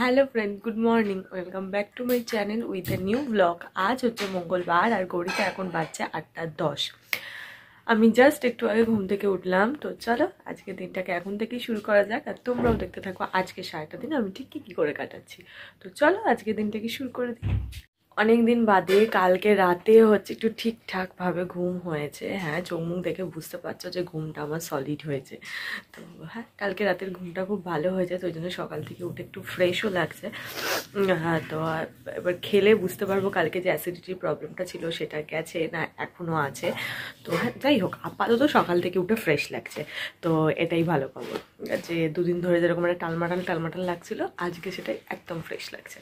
Hello friend, good morning. Welcome back to my channel with a new blog. आज হচ্ছে মঙ্গলবার আর ঘড়িতে এখন বাজছে 8:10। আমি জাস্ট একটু আগে ঘুম থেকে উঠলাম। তো চলো আজকে দিনটাকে এখন থেকেই শুরু করা যাক, আর তোমরাও দেখতে থাকো আজকে সারাটা দিন আমি ঠিক কী করে কাটাচ্ছি। তো চলো আজকে দিনটাকে শুরু করে দিই। অনেক দিন বাদে কালকে রাতে হচ্ছে একটু ঠিকঠাক ভাবে ঘুম হয়েছে। হ্যাঁ, চোখ মুখ দেখে বুঝতে পারছো যে ঘুমটা আমার সলিড হয়েছে। তো হ্যাঁ, কালকে রাতের ঘুমটা খুব ভালো হয়েছে, তো ওই জন্য সকাল থেকে উঠে একটু ফ্রেশও লাগছে। হ্যাঁ, তো এবার খেলে বুঝতে পারবো কালকে যে অ্যাসিডিটির প্রবলেমটা ছিল সেটা গেছে না এখনও আছে। তো হ্যাঁ, যাই হোক, আপাতত সকাল থেকে উঠে ফ্রেশ লাগছে। তো এটাই ভালো খবর যে দুদিন ধরে যেরকম একটা টালমাটাল লাগছিল, আজকে সেটাই একদম ফ্রেশ লাগছে।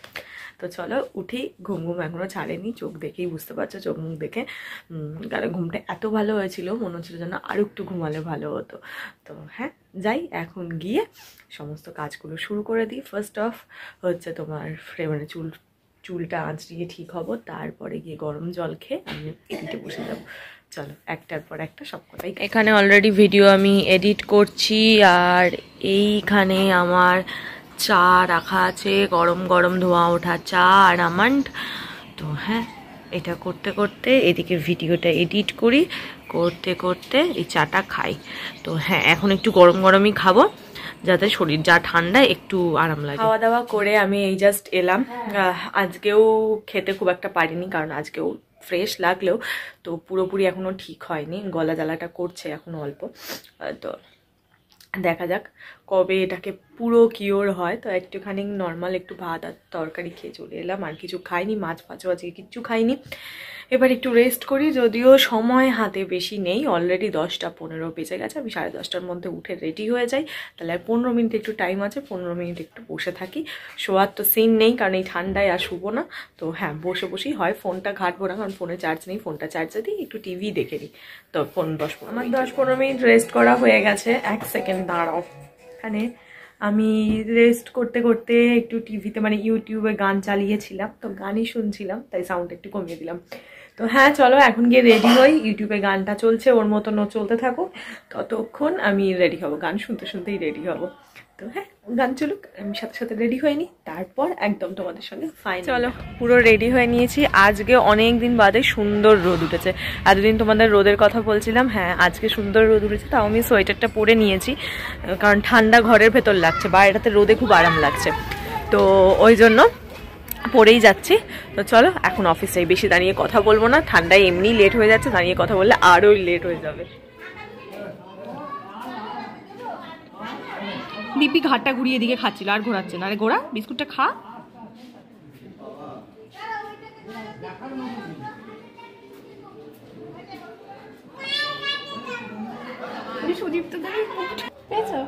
তো চলো উঠি। ঘুম এখনও ছাড়েনি, চোখ দেখেই বুঝতে পারছো, চোখ মুখ দেখে। কারণ ঘুমটা এত ভালো হয়েছিল, মনে হচ্ছিল যেন আরও একটু ঘুমালে ভালো হতো। তো হ্যাঁ, যাই এখন গিয়ে সমস্ত কাজগুলো শুরু করে দিই। ফার্স্ট অফ হচ্ছে তোমার মানে চুলটা আঁচড়িয়ে ঠিক হব, তারপরে গিয়ে গরম জল খেয়ে আমি এডিটে বসে যাবো। চলো একটার পর একটা সব কথাই। এখানে অলরেডি ভিডিও আমি এডিট করছি, আর এইখানে আমার চা রাখা আছে, গরম গরম ধোঁয়া ওঠা চা আর আমন্ড। তো হ্যাঁ, এটা করতে করতে এদিকে ভিডিওটা এডিট করি, করতে করতে এই চাটা খাই। তো হ্যাঁ, এখন একটু গরম গরমই খাবো যাতে শরীর যা ঠান্ডা একটু আরাম লাগে। খাওয়া দাওয়া করে আমি এই জাস্ট এলাম। আজকেও খেতে খুব একটা পারিনি, কারণ আজকেও ফ্রেশ লাগলেও তো পুরোপুরি এখনও ঠিক হয়নি, গলা জ্বালাটা করছে এখনও অল্প। তো দেখা যাক কবে এটাকে পুরো কিওর হয়। তো একটুখানি নর্মাল একটু ভাত আর তরকারি খেয়ে চলে এলাম, আর কিছু খাইনি, মাছ ফাছও আজকে কিচ্ছু খাইনি। এবার একটু রেস্ট করি, যদিও সময় হাতে বেশি নেই, অলরেডি 10:15 বেজে গেছে। আমি 10:30টার মধ্যে উঠে রেডি হয়ে যাই, তাহলে আর 15 মিনিট একটু টাইম আছে, 15 মিনিট একটু বসে থাকি। শোয়ার তো সিন নেই, কারণ এই ঠান্ডায় আর শুবো না। তো হ্যাঁ, বসে বসেই হয়, ফোনটা ঘাটবো না, কারণ ফোনে চার্জ নেই, ফোনটা চার্জে দিই, একটু টিভি দেখে নিই। তো 10-15 মিনিট রেস্ট করা হয়ে গেছে। এক সেকেন্ড দাঁড়াও। এখানে আমি রেস্ট করতে করতে একটু টিভিতে মানে ইউটিউবে গান চালিয়েছিলাম, তো গানই শুনছিলাম, তাই সাউন্ড একটু কমিয়ে দিলাম। তো হ্যাঁ চলো এখন গিয়ে রেডি হই। ইউটিউবে গানটা চলছে, ওর মতন ও চলতে থাকুক, ততক্ষণ আমি রেডি হব, গান শুনতে শুনতেই রেডি হব। তো হ্যাঁ, গান চলুক, আমি সাথে সাথে রেডি হয়ে নিই, তারপর একদম তোমাদের সঙ্গে ফাইন। চলো, পুরো রেডি হয়ে নিয়েছি। আজকে অনেক দিন বাদে সুন্দর রোদ উঠেছে। এতদিন তোমাদের রোদের কথা বলছিলাম, হ্যাঁ আজকে সুন্দর রোদ উঠেছে। তাও আমি সোয়েটারটা পরে নিয়েছি, কারণ ঠান্ডা ঘরের ভেতর লাগছে, বাইরেটাতে রোদে খুব আরাম লাগছে, তো ওই জন্য পরেই যাচ্ছি। তো চলো এখন অফিসে বেশি দাঁড়িয়ে কথা বলবো না, ঠান্ডায় এমনি লেট হয়ে যাচ্ছে, দাঁড়িয়ে কথা বললে আরও লেট হয়ে যাবে। দীপি ঘাটটা ঘুরিয়ে দিকে খাচ্ছিল, আর ঘোরাচ্ছে না। আরে ঘোরা, বিস্কুটটা খা। সুদীপ তো পেয়েছো?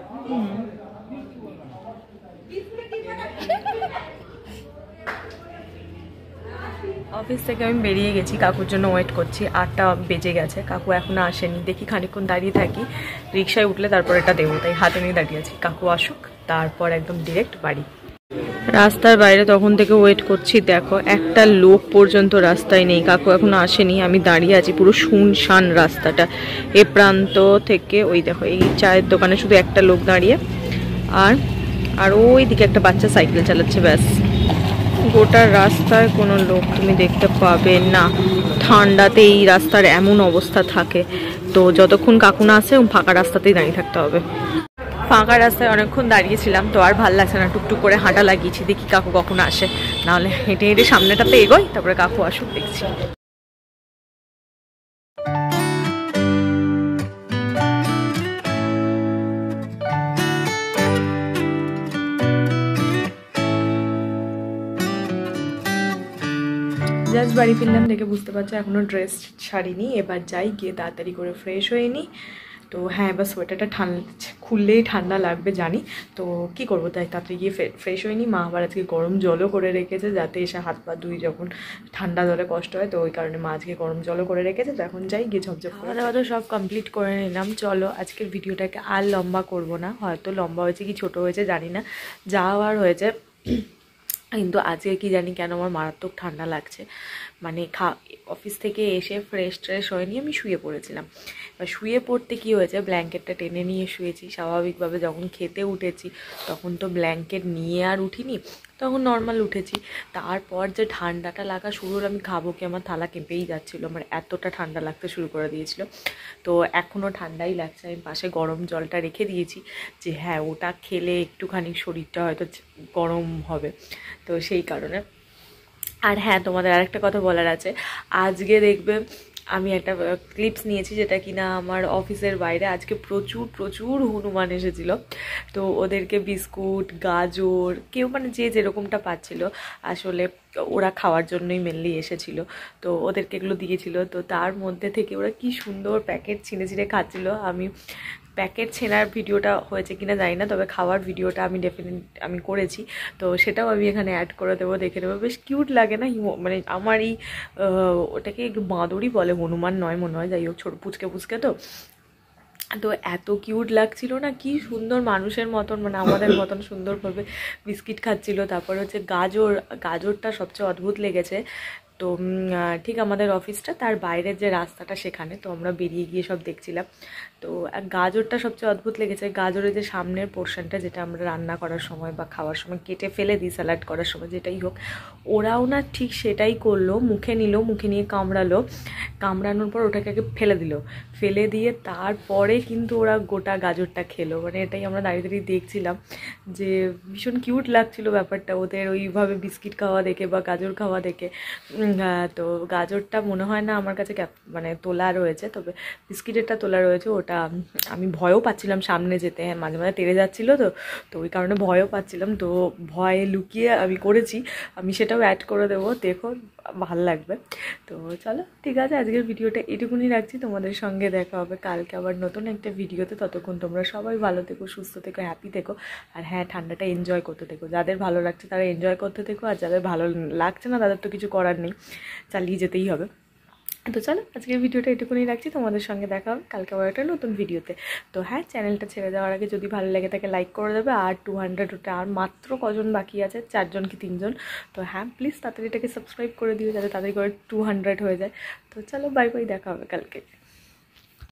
অফিস থেকে আমি বেরিয়ে গেছি, কাকুর জন্য ওয়েট করছি। 8টা বেজে গেছে, কাকু এখনো আসেনি। দেখি খানিকক্ষণ দাঁড়িয়ে থাকি, রিক্সায় উঠলে তারপর এটা দেবো, তাই হাতে নিয়ে দাঁড়িয়ে আছি। কাকু আসুক, তারপর একদম ডিরেক্ট বাড়ি। রাস্তার বাইরে তখন থেকে ওয়েট করছি, দেখো একটা লোক পর্যন্ত রাস্তায় নেই, কাকু এখনো আসেনি। আমি দাঁড়িয়ে আছি, পুরো শুনশান রাস্তাটা, এ প্রান্ত থেকে ওই দেখো এই চায়ের দোকানে শুধু একটা লোক দাঁড়িয়ে, আর ওই দিকে একটা বাচ্চা সাইকেল চালাচ্ছে, ব্যাস। গোটা রাস্তায় কোনো লোক তুমি দেখতে পাবে না। ঠান্ডাতে এই রাস্তার এমন অবস্থা থাকে, তো যতক্ষণ কাকু না আসে ফাঁকা রাস্তাতেই দাঁড়িয়ে থাকতে হবে। ফাঁকা রাস্তায় অনেকক্ষণ দাঁড়িয়েছিলাম, তো আর ভাল লাগছে না, টুকটুক করে হাঁটা লাগিয়েছি, দেখি কাকু কখন আসে, নাহলে হেঁটে হেঁটে সামনেটাতে এগোই, তারপরে কাকু আসুক দেখছি। জাস্ট বাড়ি ফিরলাম, দেখে বুঝতে পারছো এখনও ড্রেস ছাড়িনি। এবার যাই, গিয়ে তাড়াতাড়ি করে ফ্রেশ হয়ে নিই। তো হ্যাঁ, এবার সোয়েটারটা খুললেই ঠান্ডা লাগবে জানি, তো কি করবো, তাই তাড়াতাড়ি গিয়ে ফ্রেশ হয়ে নিই। মা আবার আজকে গরম জলও করে রেখেছে, যাতে এসে হাত পা ধুই, যখন ঠান্ডা জলে কষ্ট হয়, তো ওই কারণে মা আজকে গরম জলও করে রেখেছে। তো এখন যাই, গিয়ে ঝপঝপ করে দেওয়া তো সব কমপ্লিট করে নিলাম। চলো আজকের ভিডিওটাকে আর লম্বা করব না, হয়তো লম্বা হয়েছে কি ছোট হয়েছে জানি না, যা হওয়ার হয়েছে। কিন্তু আজকে কি জানি কেন আমার মারাত্মক ঠান্ডা লাগছে, মানে অফিস থেকে এসে ফ্রেশ ট্রেশ হয়ে নিয়ে আমি শুয়ে পড়েছিলাম। এবার শুয়ে পড়তে কি হয়েছে, ব্ল্যাঙ্কেটটা টেনে নিয়ে শুয়েছি। স্বাভাবিকভাবে যখন খেতে উঠেছি তখন তো ব্ল্যাঙ্কেট নিয়ে আর উঠিনি, তখন নর্মাল উঠেছি। তারপর যে ঠান্ডাটা লাগা শুরু হলো, আমি খাবো কি, আমার থালা কেঁপেই যাচ্ছিলো, আমার এতটা ঠান্ডা লাগতে শুরু করে দিয়েছিল। তো এখনও ঠান্ডাই লাগছে। আমি পাশে গরম জলটা রেখে দিয়েছি যে হ্যাঁ ওটা খেলে একটুখানি শরীরটা হয়তো গরম হবে, তো সেই কারণে। আর হ্যাঁ, তোমাদের আরেকটা কথা বলার আছে। আজকে দেখবে আমি একটা ক্লিপস নিয়েছি, যেটা কিনা আমার অফিসের বাইরে আজকে প্রচুর প্রচুর হনুমান এসেছিল। তো ওদেরকে বিস্কুট, গাজর, কেউ মানে যে যেরকমটা পাচ্ছিল, আসলে ওরা খাওয়ার জন্যই মেনলি এসেছিল। তো ওদেরকে এগুলো দিয়েছিল। তো তার মধ্যে থেকে ওরা কি সুন্দর প্যাকেট ছিঁড়ে ছিঁড়ে খাচ্ছিল। আমি প্যাকেট ছেঁড়ার ভিডিওটা হয়েছে কিনা জানি না, তবে খাওয়ার ভিডিওটা আমি করেছি। তো সেটাও আমি এখানে অ্যাড করে দেবো, দেখে নেবো। বেশ কিউট লাগে না? মানে আমার এই ওটাকে একটু বাঁদরই বলে, হনুমান নয় মনে হয়, যাই হোক, ছোটো পুচকে পুচকে তো। তো এত কিউট লাগছিল না, কি সুন্দর মানুষের মতন, মানে আমাদের মতন সুন্দরভাবে বিস্কিট খাচ্ছিল। তারপর হচ্ছে গাজরটা সবচেয়ে অদ্ভুত লেগেছে। তো ঠিক আমাদের অফিসটা তার বাইরের যে রাস্তাটা, সেখানে তো আমরা বেরিয়ে গিয়ে সব দেখছিলাম। তো গাজরটা সবচেয়ে অদ্ভুত লেগেছে। গাজরের যে সামনের পোর্শনটা, যেটা আমরা রান্না করার সময় বা খাওয়ার সময় কেটে ফেলে দিই, স্যালাড করার সময় যেটাই হোক, ওরাও না ঠিক সেটাই করলো। মুখে নিল, মুখে নিয়ে কামড়ানোর পর ওটাকে আগে ফেলে দিয়ে তারপরে কিন্তু ওরা গোটা গাজরটা খেলো। মানে এটাই আমরা দাঁড়িয়ে দাঁড়িয়ে দেখছিলাম, যে ভীষণ কিউট লাগছিল ব্যাপারটা ওদের ওইভাবে বিস্কিট খাওয়া দেখে বা গাজর খাওয়া দেখে। তো গাজরটা মনে হয় না আমার কাছে মানে তোলা রয়েছে, তবে বিস্কিটেরটা তোলা রয়েছে। ওটা আমি ভয়ও পাচ্ছিলাম সামনে যেতে, হ্যাঁ মাঝে মাঝে তেড়ে যাচ্ছিলো, তো ওই কারণে ভয়ও পাচ্ছিলাম। তো ভয়ে লুকিয়ে আমি করেছি, আমি সেটাও অ্যাড করে দেবো, দেখো ভাল লাগবে। তো চলো ঠিক আছে, আজকের ভিডিওটা এটুকুনি রাখছি। তোমাদের সঙ্গে দেখা হবে কালকে আবার নতুন একটা ভিডিওতে। ততক্ষণ তোমরা সবাই ভালো থেকো, সুস্থ থেকো, হ্যাপি থেকো। আর হ্যাঁ, ঠান্ডাটা এনজয় করতে থেকো। যাদের ভালো লাগছে তারা এনজয় করতে থেকো, আর যাদের ভালো লাগছে না তাদের তো কিছু করার নেই, চালিয়ে যেতেই হবে। তো চলো আজকের ভিডিওটা এটুকুনি রাখছি। তোমাদের সঙ্গে দেখা হবে কালকে আবার একটা নতুন ভিডিওতে। তো হ্যাঁ, চ্যানেলটা ছেড়ে দেওয়ার আগে যদি ভালো লাগে তাকে লাইক করে দেবে। আর 200 ওটা আর মাত্র কজন বাকি আছে, 4জন কি 3জন। তো হ্যাঁ, প্লিজ তাড়াতাড়ি এটাকে সাবস্ক্রাইব করে দিও, যাতে তাড়াতাড়ি করে 200 হয়ে যায়। তো চলো, বাই বাই, দেখা হবে কালকে।